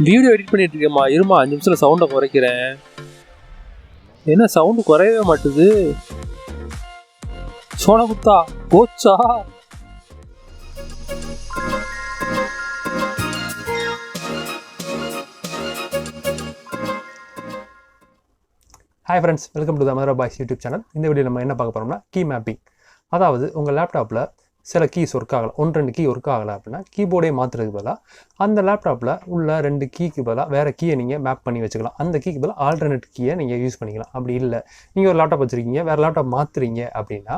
Video edit பண்ணிட்டு இருக்கேம்மா, இருமா 5 நிமிஷத்தில் சவுண்டை குறைக்கிறேன். என்ன சவுண்டு குறையவே மாட்டுது? சோனகுத்தா போச்சா? Hi friends, welcome to the Madurai boys YouTube channel. இந்த வீடியோ நம்ம என்ன பார்க்க போகிறோம்னா கீ மேப்பிங். அதாவது உங்கள் லேப்டாப்பில் சில கீஸ் ஒர்க் ஆகலை, 1-2 கீ ஒர்க் ஆகலை அப்படின்னா கீபோர்டே மாற்றுறதுக்கு பதிலாக அந்த லேப்டாப்பில் உள்ள 2 கீக்கு பதிலாக வேறு கீயை நீங்கள் மேப் பண்ணி வச்சுக்கலாம். அந்த கீக்கு பதிலாக ஆல்டர்னேட் கீயை நீங்கள் யூஸ் பண்ணிக்கலாம். அப்படி இல்லை, நீங்கள் ஒரு லேப்டாப் வச்சுருக்கீங்க, வேறு லேப்டாப் மாற்றுறீங்க அப்படின்னா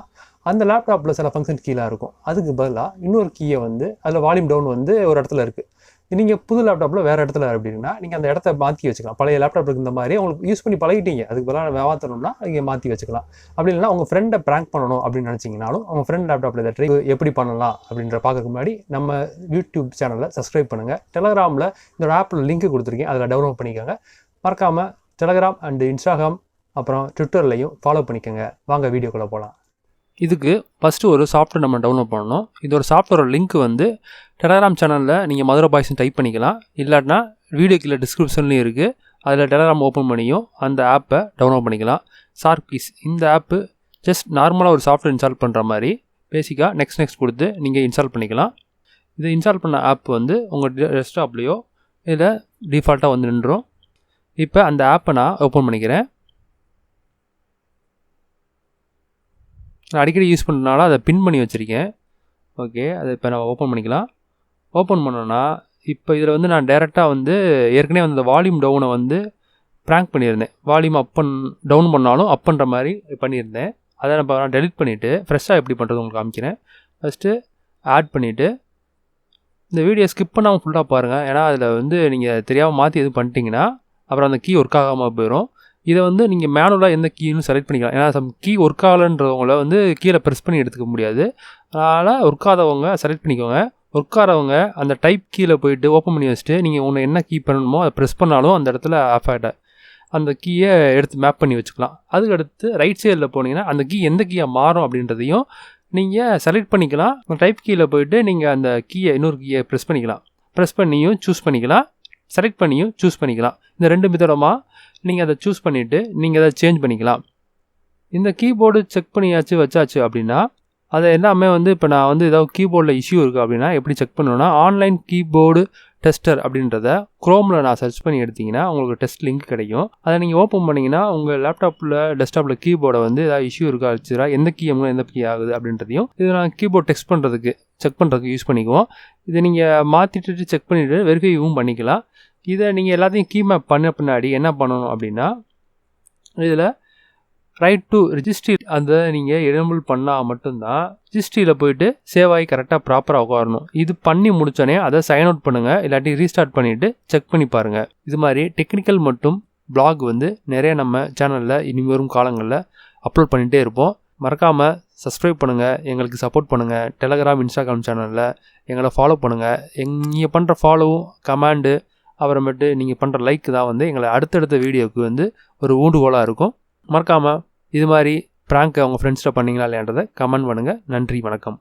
அந்த லேப்டாப்பில் சில ஃபங்க்ஷன் கீழே இருக்கும். அதுக்கு பதிலாக இன்னொரு கீயை அதில் வால்யூம் டவுன் ஒரு இடத்துல இருக்குது. நீங்கள் புது லேப்டாப்பில் வேறு இடத்துல அப்படின்னா நீங்கள் அந்த இடத்த மாற்றி வச்சுக்கலாம். பழைய லேப்டாப்புக்கு இந்த மாதிரி உங்களுக்கு யூஸ் பண்ணி பழகிட்டீங்க, அதுக்கு பதிலாக மாற்றணும்னா நீங்கள் மாற்றி வச்சுக்கலாம். அப்படி இல்லைனா உங்கள் ஃப்ரெண்டை ப்ராங்க் பண்ணணும் அப்படின்னு நினச்சிங்கனாலும் அவங்க ஃப்ரெண்ட் லேப்டாப்பில் இதை ட்ரை எப்படி பண்ணலாம் அப்படின்ற பார்க்கறதுக்கு முன்னாடி நம்ம யூடியூப் சேனலில் சப்ஸ்கிரைப் பண்ணுங்கள். டெலகிராமில் இந்த ஆப்பில் லிங்க் கொடுத்துருக்கேன், அதில் டவுன்லோட் பண்ணிக்கோங்க. மறக்காமல் டெலகிராம் அண்டு இன்ஸ்டாகிராம் அப்புறம் ட்விட்டர்லையும் ஃபாலோ பண்ணிக்கோங்க. வாங்க வீடியோக்குள்ளே போகலாம். இதுக்கு ஃபஸ்ட்டு ஒரு சாஃப்ட்வேர் நம்ம டவுன்லோட் பண்ணணும். இதோட சாஃப்ட்வேரோட லிங்க் டெலகிராம் சேனலில் நீங்கள் மதுரை பாய்ஸ்னு டைப் பண்ணிக்கலாம். இல்லாட்டினா வீடியோ கீழே டிஸ்கிரிப்ஷன்லேயும் இருக்குது, அதில் டெலகிராம் ஓப்பன் பண்ணியும் அந்த ஆப்பை டவுன்லோட் பண்ணிக்கலாம். ஷார்க்கீஸ் இந்த ஆப்பு ஜஸ்ட் நார்மலாக ஒரு சாஃப்ட்வேர் இன்ஸ்டால் பண்ணுற மாதிரி பேசிக்காக நெக்ஸ்ட் கொடுத்து நீங்கள் இன்ஸ்டால் பண்ணிக்கலாம். இது இன்ஸ்டால் பண்ண ஆப் உங்கள் டெஸ்க்டாப்லேயோ இதில் டிஃபால்ட்டாக நின்றுடும். இப்போ அந்த ஆப்பை நான் ஓப்பன் பண்ணிக்கிறேன். நான் அடிக்கடி யூஸ் பண்ணுறதுனால அதை பின் பண்ணி வச்சுருக்கேன். ஓகே, அதை இப்போ நான் ஓப்பன் பண்ணிக்கலாம். ஓப்பன் பண்ணோன்னா இப்போ இதில் நான் டேரெக்டாக ஏற்கனவே அந்த வால்யூம் டவுனை ப்ராங்க் பண்ணியிருந்தேன். வால்யூம் டவுன் பண்ணாலும் அப் பண்ணுற மாதிரி பண்ணியிருந்தேன். அதை நான் டெலிட் பண்ணிவிட்டு ஃப்ரெஷ்ஷாக எப்படி பண்ணுறது உங்களுக்கு காமிக்கிறேன். ஃபஸ்ட்டு ஆட் பண்ணிவிட்டு இந்த வீடியோ ஸ்கிப் பண்ணாமல் ஃபுல்லாக பாருங்கள். ஏன்னா அதில் நீங்கள் தெரியாமல் மாற்றி எதுவும் பண்ணிட்டீங்கன்னா அப்புறம் அந்த கீ ஒர்க் ஆகாமல் போயிடும். இதை நீங்கள் மேனுவலாக எந்த கீன்னு செலக்ட் பண்ணிக்கலாம். ஏன்னா கீ ஒர்க் ஆகலைன்றவங்கள கீழே ப்ரெஸ் பண்ணி எடுத்துக்க முடியாது. அதனால் ஒர்க் ஆகாதவங்க செலக்ட் பண்ணிக்கோங்க. ஒர்க் ஆகிறவங்க அந்த டைப் கீழே போயிட்டு ஓப்பன் பண்ணி வச்சுட்டு நீங்கள் ஒன்று என்ன கீ பண்ணணுமோ அதை ப்ரெஸ் பண்ணாலும் அந்த இடத்துல ஆஃப் ஆகிட்ட அந்த கீயை எடுத்து மேப் பண்ணி வச்சுக்கலாம். அதுக்கடுத்து ரைட் சைடில் போனீங்கன்னா அந்த கீ எந்த கீயாக மாறும் அப்படின்றதையும் நீங்கள் செலக்ட் பண்ணிக்கலாம். டைப் கீழே போயிட்டு நீங்கள் அந்த கீயை இன்னொரு கீயை ப்ரெஸ் பண்ணிக்கலாம். ப்ரெஸ் பண்ணியும் சூஸ் பண்ணிக்கலாம், செலக்ட் பண்ணியும் சூஸ் பண்ணிக்கலாம். இந்த 2 மெத்தடமாக நீங்கள் அதை சூஸ் பண்ணிவிட்டு நீங்கள் அதை சேஞ்ச் பண்ணிக்கலாம். இந்த கீபோர்டு செக் பண்ணியாச்சு வச்சாச்சு அப்படின்னா அதை எல்லாமே இப்போ நான் ஏதாவது கீபோர்டில் இஷ்யூ இருக்குது அப்படின்னா எப்படி செக் பண்ணணும்னா ஆன்லைன் கீபோர்டு டெஸ்டர் அப்படின்றத குரோமில் நான் சர்ச் பண்ணி எடுத்திங்கன்னா உங்களுக்கு டெஸ்ட் லிங்க் கிடைக்கும். அதை நீங்கள் ஓப்பன் பண்ணிங்கன்னா உங்கள் லேப்டாப்பில் டெஸ்க்டாப்பில் கீபோர்டை ஏதாவது இஷ்யூ இருக்கா வச்சுரா எந்த கீ எந்த கீ ஆகுது அப்படின்றதையும் இது நான் கீபோர்ட் செக் பண்ணுறதுக்கு யூஸ் பண்ணிக்குவோம். இதை நீங்கள் மாற்றிட்டு செக் பண்ணிவிட்டு வெரிஃபைவும் பண்ணிக்கலாம். இதை நீங்கள் எல்லாத்தையும் கீ மேப் பண்ண பின்னாடி என்ன பண்ணணும் அப்படின்னா இதில் ரைட் டு ரிஜிஸ்ட்ரி அதை நீங்கள் எனேபிள் பண்ணால் மட்டும்தான் ரிஜிஸ்ட்ரியில் போயிட்டு சேவ் ஆகி கரெக்டாக ப்ராப்பராக உட்காரணும். இது பண்ணி முடித்தோடனே அதை சைன் அவுட் பண்ணுங்கள், இல்லாட்டி ரீஸ்டார்ட் பண்ணிவிட்டு செக் பண்ணி பாருங்கள். இது மாதிரி டெக்னிக்கல் மற்றும் பிளாக் நிறைய நம்ம சேனலில் இனி வரும் காலங்களில் அப்லோட் பண்ணிகிட்டே இருப்போம். மறக்காமல் சப்ஸ்கிரைப் பண்ணுங்கள், எங்களுக்கு சப்போர்ட் பண்ணுங்கள். டெலகிராம் இன்ஸ்டாகிராம் சேனலில் எங்களை ஃபாலோ பண்ணுங்கள். நீங்கள் பண்ணுற ஃபாலோவும் கமெண்டு அப்புறமேட்டு நீங்கள் பண்ணுற லைக் தான் எங்களை அடுத்தடுத்த வீடியோவுக்கு ஒரு ஊண்டுகோலாக இருக்கும். மறக்காமல் இது மாதிரி ப்ராங்க் அவங்க ஃப்ரெண்ட்ஸ்கிட்ட பண்ணிங்களா இல்லையான்றதை கமெண்ட் பண்ணுங்கள். நன்றி, வணக்கம்.